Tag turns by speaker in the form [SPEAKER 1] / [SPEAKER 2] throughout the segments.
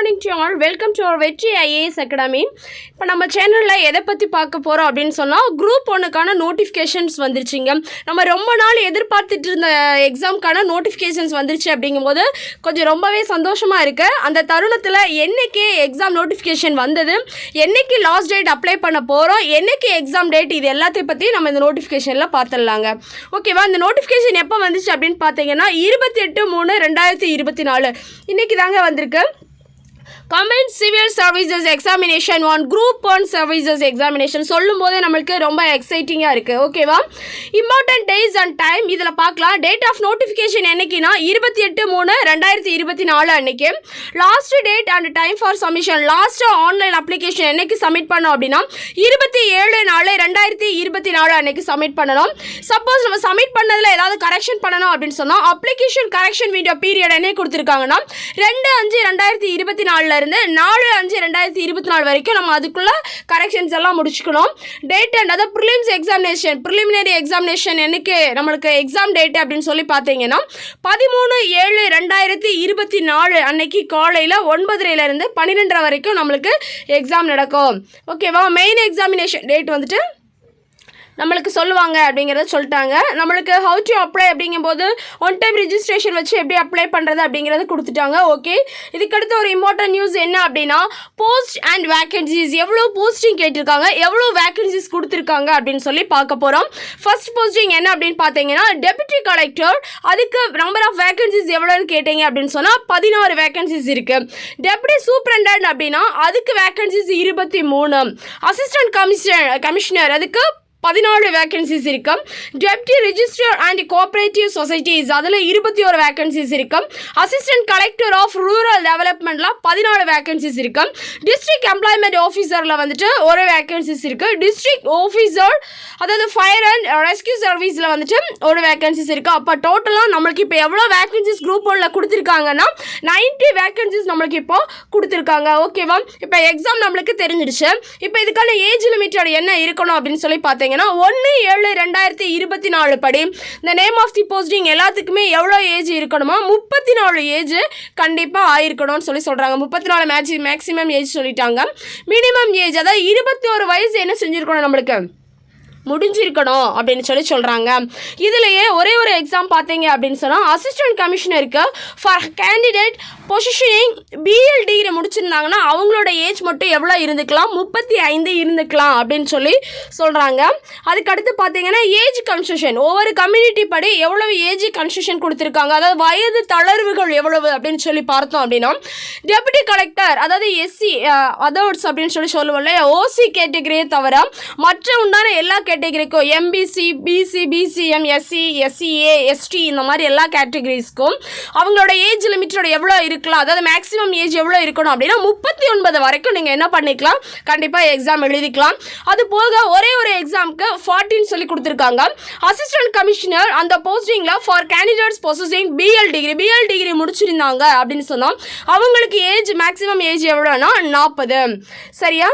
[SPEAKER 1] morning to all. Welcome to our Vetri IAS Academy. இப்போ நம்ம சேனலில் எதை பற்றி பார்க்க போகிறோம் அப்படின்னு சொன்னால் குரூப் ஒன்றுக்கான நோட்டிஃபிகேஷன்ஸ் வந்துருச்சுங்க. நம்ம ரொம்ப நாள் எதிர்பார்த்துட்டு இருந்த எக்ஸாமுக்கான நோட்டிஃபிகேஷன்ஸ் வந்துருச்சு அப்படிங்கும்போது கொஞ்சம் ரொம்பவே சந்தோஷமாக இருக்குது. அந்த தருணத்தில் என்றைக்கு எக்ஸாம் நோட்டிஃபிகேஷன் வந்தது, என்றைக்கு லாஸ்ட் டேட் அப்ளை பண்ண போகிறோம், என்றைக்கு எக்ஸாம் டேட், இது எல்லாத்தையும் பற்றி நம்ம இந்த நோட்டிஃபிகேஷனில் பார்த்துடலாங்க. ஓகேவா? இந்த நோட்டிஃபிகேஷன் எப்போ வந்துச்சு அப்படின்னு பார்த்தீங்கன்னா 28/3/2024 இன்றைக்கி தாங்க வந்திருக்கு. Combined Civil Services Examination 1 Group 1 Services Examination சொல்லும் போதே நம்மளுக்கு ரொம்ப எக்ஸைட்டிங்காக இருக்குது. ஓகேவா? இம்பார்ட்டன்ட் டேஸ் அண்ட் டைம் இதில் பார்க்கலாம். டேட் ஆஃப் நோட்டிஃபிகேஷன் என்னைக்குன்னா 28/3/2024 அன்னைக்கு. Last date and time for submission, last online application என்னைக்கு சப்மிட் பண்ணோம் அப்படின்னா 27/4/2024 அன்னைக்கு சப்மிட் பண்ணணும். சப்போஸ் நம்ம சப்மிட் பண்ணதில் ஏதாவது கரெக்ஷன் பண்ணணும் அப்படின்னு சொன்னால் அப்ளிகேஷன் கரெக்ஷன் வீடியோ பீரியட் என்னைக்கு கொடுத்துருக்காங்கன்னா 2/5/2024 இருந்து 4/5/2024 வரைக்கும் நம்ம அதுக்குள்ளே கரெக்ஷன்ஸ் எல்லாம் முடிச்சுக்கணும். டேட் அண்ட் அதாவது ப்ரிலிம்ஸ் எக்ஸாமினேஷன், ப்ரிலிமினரி எக்ஸாமினேஷன் என்னைக்கு நம்மளுக்கு எக்ஸாம் டேட் அப்படின்னு சொல்லி பார்த்தீங்கன்னா 13/7/2024 அன்னைக்கு காலையில் 9:30 12:30 வரைக்கும் நம்மளுக்கு எக்ஸாம் நடக்கும். ஓகேவா? மெயின் எக்ஸாமினேஷன் டேட் வந்துட்டு நம்மளுக்கு சொல்லுவாங்க அப்படிங்கிறத சொல்லிட்டாங்க. நம்மளுக்கு ஹவு டு அப்ளை அப்படிங்கும்போது ஒன் டைம் ரிஜிஸ்ட்ரேஷன் வச்சு எப்படி அப்ளை பண்ணுறது அப்படிங்கிறத கொடுத்துட்டாங்க. ஓகே, இதுக்கடுத்து ஒரு இம்பார்ட்டன்ட் நியூஸ் என்ன அப்படின்னா போஸ்ட் அண்ட் வேக்கன்சிஸ், எவ்வளோ போஸ்டிங் கேட்டிருக்காங்க, எவ்வளோ வேக்கன்சிஸ் கொடுத்துருக்காங்க அப்படின்னு சொல்லி பார்க்க போகிறோம். ஃபர்ஸ்ட் போஸ்டிங் என்ன அப்படின்னு பார்த்தீங்கன்னா டெப்யூட்டி கலெக்டர், அதுக்கு நம்பர் ஆஃப் வேக்கன்சிஸ் எவ்வளோன்னு கேட்டீங்க அப்படின்னு சொன்னால் 16 வேக்கன்சிஸ் இருக்குது. டெப்யூட்டி சூப்பரண்டன்ட் அப்படின்னா அதுக்கு வேக்கன்சிஸ் 23. அசிஸ்டன்ட் கமிஷனர் அதுக்கு 14 வேக்கன்சிஸ் இருக்கும். Deputy register and cooperative societies அதில் 21 வேக்கன்சிஸ் இருக்கும். அசிஸ்டன்ட் கலெக்டர் ஆஃப் ரூரல் டெவலப்மெண்ட்டில் 14 வேக்கன்சிஸ் இருக்கும். டிஸ்ட்ரிக்ட் எம்ப்ளாய்மெண்ட் ஆஃபீஸரில் வந்துட்டு ஒரு வேக்கன்சிஸ் இருக்குது. டிஸ்ட்ரிக்ட் ஆஃபீஸர் அதாவது ஃபயர் அண்ட் ரெஸ்கியூ சர்வீஸில் வந்துட்டு ஒரு வேக்கன்சிஸ் இருக்குது. அப்போ டோட்டலாக நம்மளுக்கு இப்போ எவ்வளோ வேக்கன்சிஸ் குரூப் 1 கொடுத்துருக்காங்கன்னா 90 வேக்கன்சிஸ் நம்மளுக்கு இப்போ கொடுத்துருக்காங்க. ஓகேவா? இப்போ எக்ஸாம் நம்மளுக்கு தெரிஞ்சிடுச்சு. இப்போ இதுக்கான ஏஜ் லிமிட்டட் என்ன இருக்கணும் அப்படின்னு சொல்லி பார்த்தீங்க 1/7/2024 படி இந்த நேம் ஆஃப் தி போஸ்டிங் எல்லாத்துக்குமே எவ்வளோ ஏஜ் இருக்கணுமா 34 ஏஜ் கண்டிப்பாக ஆயிருக்கணும்னு சொல்லி சொல்கிறாங்க. 34 மேக்ஸிமம் ஏஜ் சொல்லிட்டாங்க. மினிமம் ஏஜ் அதாவது 21 வயசு என்ன செஞ்சுருக்கணும் நம்மளுக்கு முடிஞ்சிருக்கணும் அப்படின்னு சொல்லி சொல்கிறாங்க. இதுலேயே ஒரே ஒரு எக்ஸாம் பார்த்தீங்க அப்படின்னு சொன்னால் அசிஸ்டன்ட் கமிஷனருக்கு for candidate positioning BL degree முடிச்சிருந்தாங்கன்னா அவங்களோட ஏஜ் மட்டும் எவ்வளோ இருந்துக்கலாம் 35 இருந்துக்கலாம் அப்படின்னு சொல்லி சொல்கிறாங்க. அதுக்கடுத்து பார்த்தீங்கன்னா ஏஜ் கன்செஷன், ஒவ்வொரு கம்யூனிட்டி படி எவ்வளவு ஏஜ் கன்செஷன் கொடுத்துருக்காங்க, அதாவது வயது தளர்வுகள் எவ்வளவு அப்படின்னு சொல்லி பார்த்தோம் அப்படின்னா டெப்யூட்டி கலெக்டர் அதாவது எஸ்சி அதர்ஸ் அப்படின்னு சொல்லி சொல்லுவோம் இல்லையா, ஓசி கேட்டகரியை தவிர மற்ற உண்டான எல்லா கேட்டகரிக்கும் MBC, BC, BCM, SC, SCA, ST இந்த மாதிரி எல்லா கேட்டகரிஸ்க்கும் அவங்களோட ஏஜ் லிமிட்டோட எவ்வளோ இருக்கலாம், அதாவது மேக்ஸிமம் ஏஜ் எவ்வளோ இருக்கணும் அப்படின்னா 39 வரைக்கும் நீங்கள் என்ன பண்ணிக்கலாம், கண்டிப்பாக எக்ஸாம் எழுதிக்கலாம். அது போக ஒரே ஒரு எக்ஸாமுக்கு 14 சொல்லி கொடுத்துருக்காங்க. அசிஸ்டன்ட் கமிஷனர் அந்த போஸ்டிங்கில் for candidates possessing BL degree முடிச்சிருந்தாங்க அப்படின்னு சொன்னால் அவங்களுக்கு ஏஜ் மேக்ஸிமம் ஏஜ் எவ்வளோனா 40. சரியா?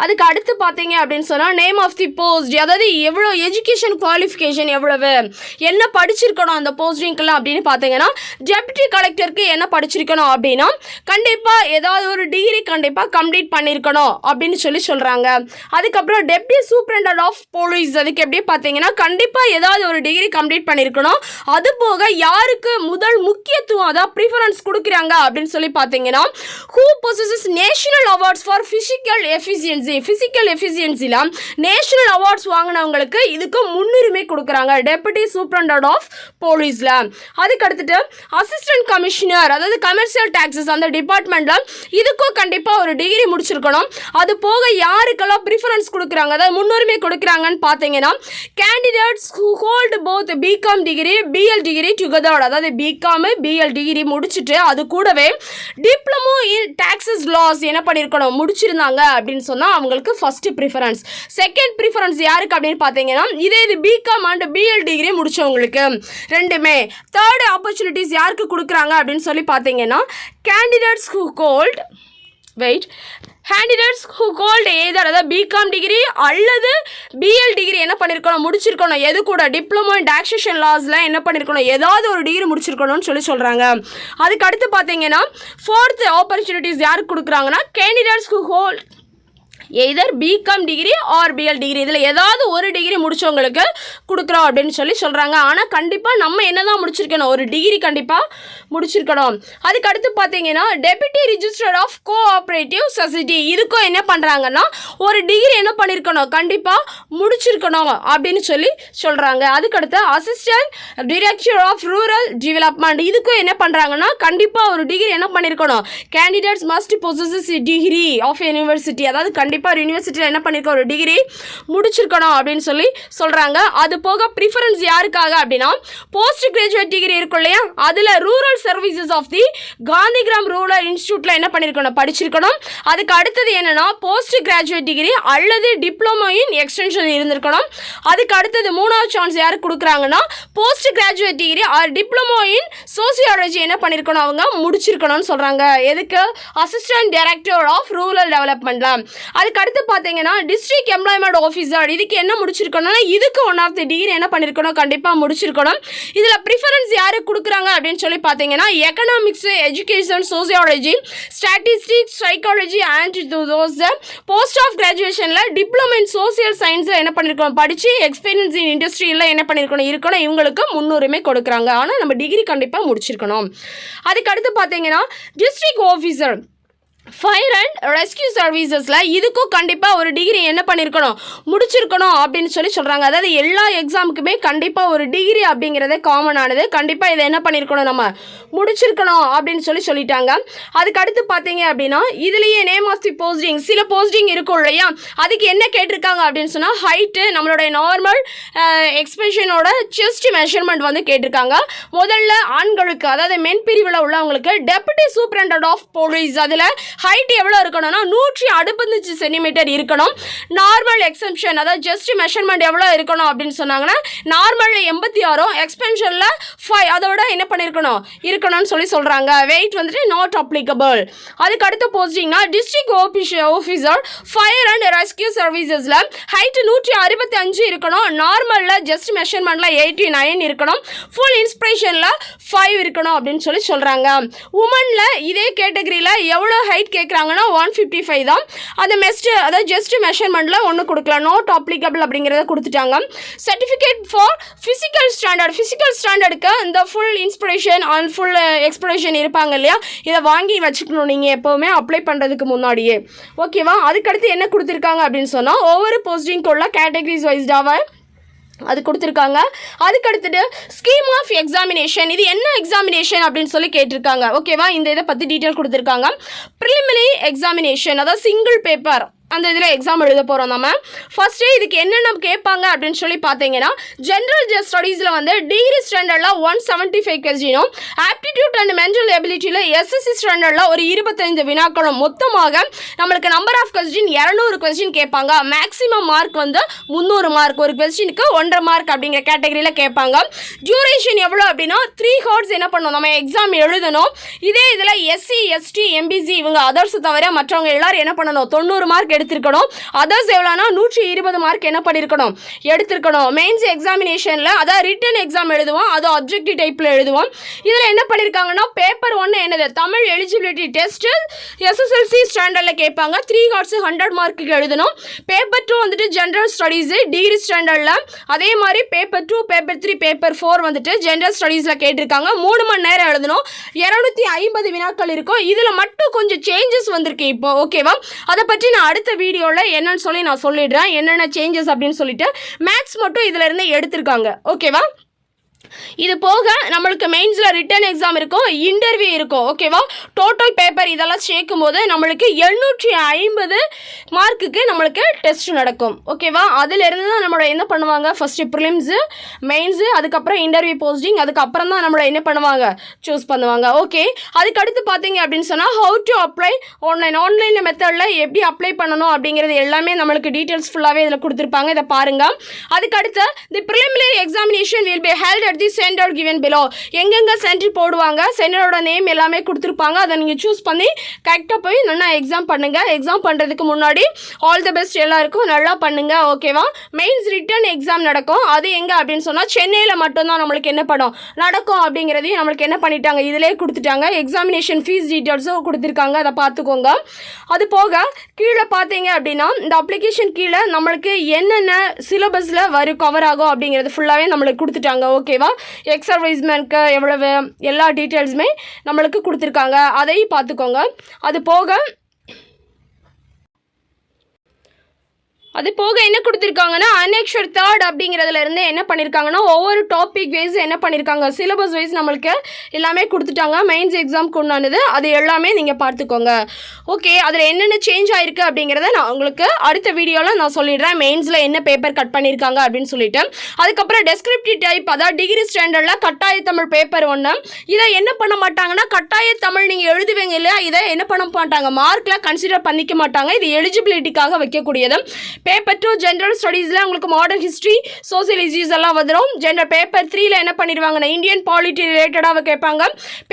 [SPEAKER 1] அதுக்கு அடுத்து பார்த்தீங்க அப்படின்னு சொன்னால் நேம் ஆஃப் தி போஸ்ட், அதாவது எவ்வளோ எஜுகேஷன் குவாலிஃபிகேஷன் எவ்வளவு, என்ன படிச்சிருக்கணும் அந்த போஸ்டிங்கெல்லாம் அப்படின்னு பார்த்தீங்கன்னா டெப்யூட்டி கலெக்டருக்கு என்ன படிச்சிருக்கணும் அப்படின்னா கண்டிப்பாக ஏதாவது ஒரு டிகிரி கண்டிப்பாக கம்ப்ளீட் பண்ணியிருக்கணும் அப்படின்னு சொல்லி சொல்கிறாங்க. அதுக்கப்புறம் டெப்யூட்டி சூப்பரண்டன்ட் ஆஃப் போலீஸ் அதுக்கு எப்படி பார்த்தீங்கன்னா கண்டிப்பாக ஏதாவது ஒரு டிகிரி கம்ப்ளீட் பண்ணியிருக்கணும். அது போக யாருக்கு முதல் முக்கியத்துவம் அதாவது ப்ரிஃபரன்ஸ் கொடுக்குறாங்க அப்படின்னு சொல்லி பார்த்தீங்கன்னா who possesses national awards for physical எஃபிஷியன்சியில் நேஷனல் அவார்ட்ஸ் வாங்கினவங்களுக்கு இதுக்கு முன்னுரிமை கொடுக்குறாங்க டெப்யூட்டி சூப்பரண்டன்ட் ஆஃப் போலீஸில். அதுக்கு அடுத்துட்டு அசிஸ்டன்ட் கமிஷனர் அதாவது கமர்ஷியல் டாக்ஸஸ் அந்த டிபார்ட்மெண்ட்டில் இதுக்கும் கண்டிப்பாக ஒரு டிகிரி முடிச்சிருக்கணும். அது போக யாருக்கெல்லாம் ப்ரிஃபரன்ஸ் கொடுக்குறாங்க அதாவது முன்னுரிமை கொடுக்குறாங்கன்னு பார்த்தீங்கன்னா candidates who hold both BCom degree BL degree together, அதாவது பிகாம் பிஎல் டிகிரி முடிச்சுட்டு அது கூடவே டிப்ளமோ இன் டாக்ஸஸ் லாஸ் என்ன பண்ணியிருக்கணும் முடிச்சிருந்தாங்க அப்படின்னு சொன்னால் அவங்களுக்கு ஃபஸ்ட்டு ப்ரிஃபரன்ஸ். செகண்ட் ப்ரிஃபரன்ஸ் யாருக்கு அப்படின்னு பார்த்தீங்கன்னா இது பிகாம் அண்ட் பிஎல் டிகிரி முடித்தவங்களுக்கு ரெண்டுமே. தேர்ட் ஆப்பர்ச்சுனிட்டிஸ் யாருக்கு கொடுக்குறாங்க அப்படின்னு சொல்லி பார்த்தீங்கன்னா candidates who hold candidates who hold either அதாவது பிகாம் டிகிரி அல்லது பிஎல் டிகிரி என்ன பண்ணியிருக்கணும் முடிச்சிருக்கணும். எது கூட டிப்ளமோ இன் டாக்ஸேஷன் லாஸில் என்ன பண்ணியிருக்கணும் ஏதாவது ஒரு டிகிரி முடிச்சிருக்கணும்னு சொல்கிறாங்க. அதுக்கு அடுத்து பார்த்தீங்கன்னா ஃபோர்த் ஆப்பர்ச்சுனிட்டிஸ் யாருக்கு கொடுக்குறாங்கன்னா candidates who hold either BCom degree or BL degree இதில் ஏதாவது ஒரு டிகிரி முடித்தவங்களுக்கு கொடுக்குறோம் அப்படின்னு சொல்கிறாங்க. ஆனால் கண்டிப்பாக நம்ம என்ன தான் முடிச்சிருக்கணும் ஒரு டிகிரி கண்டிப்பாக முடிச்சிருக்கணும். அதுக்கு அடுத்து பார்த்தீங்கன்னா deputy register of cooperative society இதுக்கும் என்ன பண்ணுறாங்கன்னா ஒரு டிகிரி என்ன பண்ணியிருக்கணும் கண்டிப்பாக முடிச்சிருக்கணும் அப்படின்னு சொல்கிறாங்க. அதுக்கடுத்து assistant director of rural development இதுக்கும் என்ன பண்ணுறாங்கன்னா கண்டிப்பாக ஒரு டிகிரி என்ன பண்ணியிருக்கணும் candidates must possess degree of university அதாவது கண்டிப்பாக ஒரு யூனிவர்சிட்டியில் என்ன பண்ணியிருக்க ஒரு டிகிரி முடிச்சிருக்கணும் அப்படின்னு சொல்கிறாங்க. அது போக ப்ரிஃபரன்ஸ் யாருக்காக அப்படின்னா போஸ்ட் கிராஜுவேட் டிகிரி இருக்கும் இல்லையா அதில் rural services of the Gandhigram rural இன்ஸ்டியூட்டில் என்ன பண்ணியிருக்கணும் படிச்சிருக்கணும். அதுக்கு அடுத்தது என்னென்னா போஸ்ட் கிராஜுவேட் டிகிரி அல்லது டிப்ளமோ இன் எக்ஸ்டென்ஷன் இருந்திருக்கணும். அதுக்கு அடுத்தது மூணாவது சான்ஸ் யாருக்கு கொடுக்குறாங்கன்னா post graduate degree or diploma in sociology என்ன பண்ணியிருக்கணும் அவங்க முடிச்சிருக்கணும்னு சொல்கிறாங்க. எதுக்கு அசிஸ்டன்ட் டைரக்டர் ஆஃப் ரூரல் டெவலப்மெண்ட்டில். அதுக்கு அடுத்து பார்த்தீங்கன்னா டிஸ்ட்ரிக்ட் எம்ப்ளாய்மெண்ட் ஆஃபீஸர் இதுக்கு என்ன முடிச்சிருக்கணும்னா இதுக்கு ஒன் ஆஃப் தி டிகிரி என்ன பண்ணியிருக்கணும் கண்டிப்பாக முடிச்சிருக்கணும். இதில் ப்ரிஃபரன்ஸ் யாருக்கு கொடுக்குறாங்க அப்படின்னு பார்த்தீங்கன்னா economics education sociology statistics psychology and those post of கிராஜுவேஷனில் டிப்ளமோ இன் சோசியல் சயின்ஸில் என்ன பண்ணியிருக்கணும் படித்து எக்ஸ்பீரியன்ஸ் இன் இண்டஸ்ட்ரியில் என்ன பண்ணியிருக்கணும் இவங்களுக்கு முன்னுரிமை கொடுக்குறாங்க. ஆனால் நம்ம டிகிரி கண்டிப்பாக முடிச்சிருக்கணும். அதுக்கு அடுத்து பார்த்தீங்கன்னா district officer fire and rescue சர்வீசஸில் இதுக்கும் கண்டிப்பாக ஒரு டிகிரி என்ன பண்ணியிருக்கணும் முடிச்சிருக்கணும் அப்படின்னு சொல்கிறாங்க. அதாவது எல்லா எக்ஸாமுக்குமே கண்டிப்பாக ஒரு டிகிரி அப்படிங்கிறதே காமனானது. கண்டிப்பாக இதை என்ன பண்ணியிருக்கணும் நம்ம முடிச்சிருக்கணும் அப்படின்னு சொல்லிட்டாங்க. அதுக்கு அடுத்து பார்த்தீங்க அப்படின்னா இதுலேயே நேம் ஆஃப் தி போஸ்டிங் சில போஸ்டிங் இருக்கும் இல்லையா அதுக்கு என்ன கேட்டிருக்காங்க அப்படின்னு சொன்னால் ஹைட்டு நம்மளுடைய நார்மல் எக்ஸ்பிரஷனோட செஸ்ட் மெஷர்மெண்ட் வந்து கேட்டிருக்காங்க. முதல்ல ஆண்களுக்கு அதாவது மென் பிரிவில் உள்ளவங்களுக்கு டெபுட்டி சூப்பரண்டன்ட் ஆஃப் போலீஸ் அதில் ஹைட் எவ்வளோ இருக்கணும்னா 165 சென்டிமீட்டர் இருக்கணும். நார்மல் எக்ஸம்ஷன் அதாவது ஜஸ்ட் மெஷர்மெண்ட் எவ்வளோ இருக்கணும் அப்படின்னு சொன்னாங்கன்னா நார்மலில் 86 எக்ஸ்பென்ஷனில் 5 அதோட என்ன பண்ணியிருக்கணும் இருக்கணும்னு சொல்கிறாங்க. வெயிட் வந்துட்டு நாட் அப்ளிகபிள். அதுக்கு அடுத்த போஸ்டிங்னா district officer fire and rescue சர்வீசஸில் ஹைட்டு 165 இருக்கணும். நார்மலில் ஜஸ்ட் மெஷர்மெண்ட்டில் 89 இருக்கணும். ஃபுல் இன்ஸ்பிரேஷனில் 5 இருக்கணும் அப்படின்னு சொல்கிறாங்க. உமனில் இதே கேட்டகரியில் எவ்வளோ ஹைட் கேட்குறாங்கன்னா 155 தான். அந்த அதாவது ஜஸ்ட் மெஷர்மெண்ட்டில் ஒன்று கொடுக்கலாம் நாட் அப்ளிகபிள் அப்படிங்கிறத கொடுத்துட்டாங்க. சர்டிஃபிகேட் ஃபார் ஃபிசிக்கல் ஸ்டாண்டர்டுக்கு இந்த full inspiration and full expression இருப்பாங்க இல்லையா இதை வாங்கி வச்சுக்கணும் நீங்கள் எப்போவுமே அப்ளை பண்ணுறதுக்கு முன்னாடியே. ஓகேவா. அதுக்கடுத்து என்ன கொடுத்துருக்காங்க அப்படின்னு சொன்னால் ஒவ்வொரு போஸ்டிங்குள்ள கேட்டகரிஸ் வைஸ்டாக அது கொடுத்துருக்காங்க. அதுக்கு அடுத்துட்டு ஸ்கீம் ஆஃப் எக்ஸாமினேஷன் இது என்ன எக்ஸாமினேஷன் அப்படின்னு கேட்டிருக்காங்க. ஓகேவா. இந்த இதை பற்றி டீட்டெயில் கொடுத்துருக்காங்க. ப்ரிலிமினரி எக்ஸாமினேஷன் அதாவது சிங்கிள் பேப்பர் அந்த இதில் எக்ஸாம் எழுத போகிறோம். நம்ம ஃபஸ்ட்டு இதுக்கு என்னென்ன கேட்பாங்க அப்படின்னு பார்த்தீங்கன்னா ஜென்ரல் ஸ்டடீஸில் வந்து டிகிரி ஸ்டாண்டர்டில் 175 கொஸ்டினும் ஆப்டிடியூட் அண்ட் மென்டல் எபிலிட்டியில் எஸ்எஸ்சி ஸ்டாண்டர்டில் ஒரு 25 வினாக்களும் மொத்தமாக நம்மளுக்கு நம்பர் ஆஃப் கொஸ்டின் 200 கொஸ்டின் கேட்பாங்க. மேக்ஸிமம் மார்க் வந்து 300 மார்க் ஒரு கொஸ்டினுக்கு 1.5 மார்க் அப்படிங்கிற கேட்டகரியில் கேட்பாங்க. டியூரேஷன் எவ்வளோ அப்படின்னா 3 ஹவர்ஸ் என்ன பண்ணணும் நம்ம எக்ஸாம் எழுதணும். இதே இதில் எஸ்சி எஸ்டி எம்பிசி இவங்க அதர்ஸ் தவிர மற்றவங்க எல்லாரும் என்ன பண்ணணும் 90 மார்க் எடுத்திருக்கணும். அதர்ஸ் எவ்வளோனா 120 மார்க் என்ன பண்ணியிருக்கணும் எடுத்திருக்கணும். மெயின்ஸ் எக்ஸாமினேஷனில் அதாவது ரிட்டன் எக்ஸாம் எழுதுவோம் அது அப்ஜெக்டிவ் டைப்பில் எழுதுவோம். இதில் என்ன பண்ணியிருக்காங்கன்னா பேப்பர் 1 என்னது தமிழ் எலிஜிபிலிட்டி டெஸ்ட்டு எஸ்எஸ்எல்சி ஸ்டாண்டர்டில் கேட்பாங்க. 3 ஹவர்ஸ் 100 மார்க்குக்கு எழுதணும். பேப்பர் 2 வந்துட்டு ஜென்ரல் ஸ்டடீஸு டிகிரி ஸ்டாண்டர்டில். அதே மாதிரி பேப்பர் 2 பேப்பர் 3 பேப்பர் 4 வந்துட்டு ஜென்ரல் ஸ்டடீஸில் கேட்டிருக்காங்க. 3 மணி நேரம் எழுதணும். 250 வினாக்கள் இருக்கும். இதில் மட்டும் கொஞ்சம் சேஞ்சஸ் வந்திருக்கு இப்போ. ஓகேவா. அதை பற்றி நான் அடுத்த வீடியோவில் என்னன்னு நான் சொல்லிடுறேன் என்னென்ன சேஞ்சஸ் அப்படின்னு சொல்லிட்டு. மேக்ஸ் மட்டும் இதில் இருந்து எடுத்திருக்காங்க. ஓகேவா. இது போக நம்மளுக்கு மெயின்ஸில் ரிட்டன் எக்ஸாம் இருக்கும் இன்டர்வியூ இருக்கும். ஓகேவா. டோட்டல் பேப்பர் இதெல்லாம் சேர்க்கும் போது நம்மளுக்கு 750 மார்க்குக்கு நம்மளுக்கு டெஸ்ட் நடக்கும். ஓகேவா. அதிலிருந்து தான் நம்மளோட என்ன பண்ணுவாங்க ஃபஸ்ட்டு ப்ரிலிம்ஸு மெயின்ஸு அதுக்கப்புறம் இன்டர்வியூ போஸ்டிங் அதுக்கப்புறம் தான் நம்மளை என்ன பண்ணுவாங்க சூஸ் பண்ணுவாங்க. ஓகே. அதுக்கடுத்து பார்த்தீங்க அப்படின்னு சொன்னால் ஹவு டு அப்ளை ஆன்லைன் மெத்தடில் எப்படி அப்ளை பண்ணணும் அப்படிங்கிறது எல்லாமே நம்மளுக்கு டீட்டெயில்ஸ் ஃபுல்லாகவே இதில் கொடுத்துருப்பாங்க. இதை பாருங்கள். அதுக்கடுத்து the preliminary examination will be held at select the centre given below. எங்கெங்கே சென்டர் போடுவாங்க, சென்டரோட நேம் எல்லாமே கொடுத்துருப்பாங்க. அதை நீங்கள் சூஸ் பண்ணி கரெக்டாக போய் நல்லா எக்ஸாம் பண்ணுங்கள். எக்ஸாம் பண்ணுறதுக்கு முன்னாடி ஆல் தி பெஸ்ட் எல்லாருக்கும், நல்லா பண்ணுங்கள். ஓகேவா? மெயின்ஸ் ரிட்டன் எக்ஸாம் நடக்கும். அது எங்கே அப்படின்னு சொன்னால் சென்னையில் மட்டும்தான் நம்மளுக்கு என்ன படம் நடக்கும் அப்படிங்கிறதையும் நம்மளுக்கு என்ன பண்ணிட்டாங்க, இதிலே கொடுத்துட்டாங்க. எக்ஸாமினேஷன் ஃபீஸ் டீட்டெயில்ஸும் கொடுத்துருக்காங்க, அதை பார்த்துக்கோங்க. அது போக கீழே பார்த்தீங்க அப்படின்னா இந்த அப்ளிகேஷன் கீழே நம்மளுக்கு என்னென்ன சிலபஸில் வரும் கவர் ஆகும் அப்படிங்கிறது ஃபுல்லாகவே நம்மளுக்கு கொடுத்துட்டாங்க. ஓகேவா? எக்ஸர்வைஸ்மெண்ட்க்கு எவ்வளவு எல்லா டீட்டெயில்ஸுமே நம்மளுக்கு கொடுத்துருக்காங்க, அதையும் பார்த்துக்கோங்க. அது போக என்ன கொடுத்துருக்காங்கன்னா அனெக்ஷர் 3 அப்படிங்கிறதுல இருந்து என்ன பண்ணியிருக்காங்கன்னா ஒவ்வொரு டாபிக் வைஸ் என்ன பண்ணியிருக்காங்க, சிலபஸ் வைஸ் நம்மளுக்கு எல்லாமே கொடுத்துட்டாங்க. மெயின்ஸ் எக்ஸாம்க்கு உண்டானது அது எல்லாமே நீங்கள் பார்த்துக்கோங்க. ஓகே, அதில் என்னென்ன சேஞ்ச் ஆயிருக்கு அப்படிங்கிறத நான் உங்களுக்கு அடுத்த வீடியோவில் நான் சொல்லிடுறேன். மெயின்ஸில் என்ன பேப்பர் கட் பண்ணியிருக்காங்க அப்படின்னு சொல்லிட்டு. அதுக்கப்புறம் டெஸ்கிரிப்டிவ் டைப், அதாவது டிகிரி ஸ்டாண்டர்டில் கட்டாய தமிழ் பேப்பர் 1. இதை என்ன பண்ண மாட்டாங்கன்னா கட்டாய தமிழ் நீங்கள் எழுதுவீங்க இல்லையா, இதை என்ன பண்ண மாட்டாங்க, மார்க்கில் கன்சிடர் பண்ணிக்க மாட்டாங்க. இது எலிஜிபிலிட்டிக்காக வைக்கக்கூடியது. பேப்பர் 2 ஜென்ரல் ஸ்டடீஸில் உங்களுக்கு மாடர்ன் ஹிஸ்ட்ரி, சோசியல் இஷ்யூஸ் எல்லாம் வந்துடும். பேப்பர் 3ல என்ன பண்ணிடுவாங்கன்னா இந்தியன் பாலிட்டி ரிலேட்டடாக கேட்பாங்க.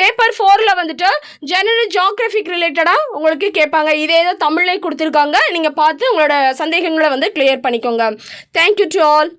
[SPEAKER 1] பேப்பர் 4ல் வந்துட்டு ஜெனரல் ஜியோகிராஃபிக் ரிலேட்டடாக உங்களுக்கு கேட்பாங்க. இதே தான் தமிழ்லேயே கொடுத்துருக்காங்க. நீங்கள் பார்த்து உங்களோட சந்தேகங்களை வந்து கிளியர் பண்ணிக்கோங்க. Thank you to all.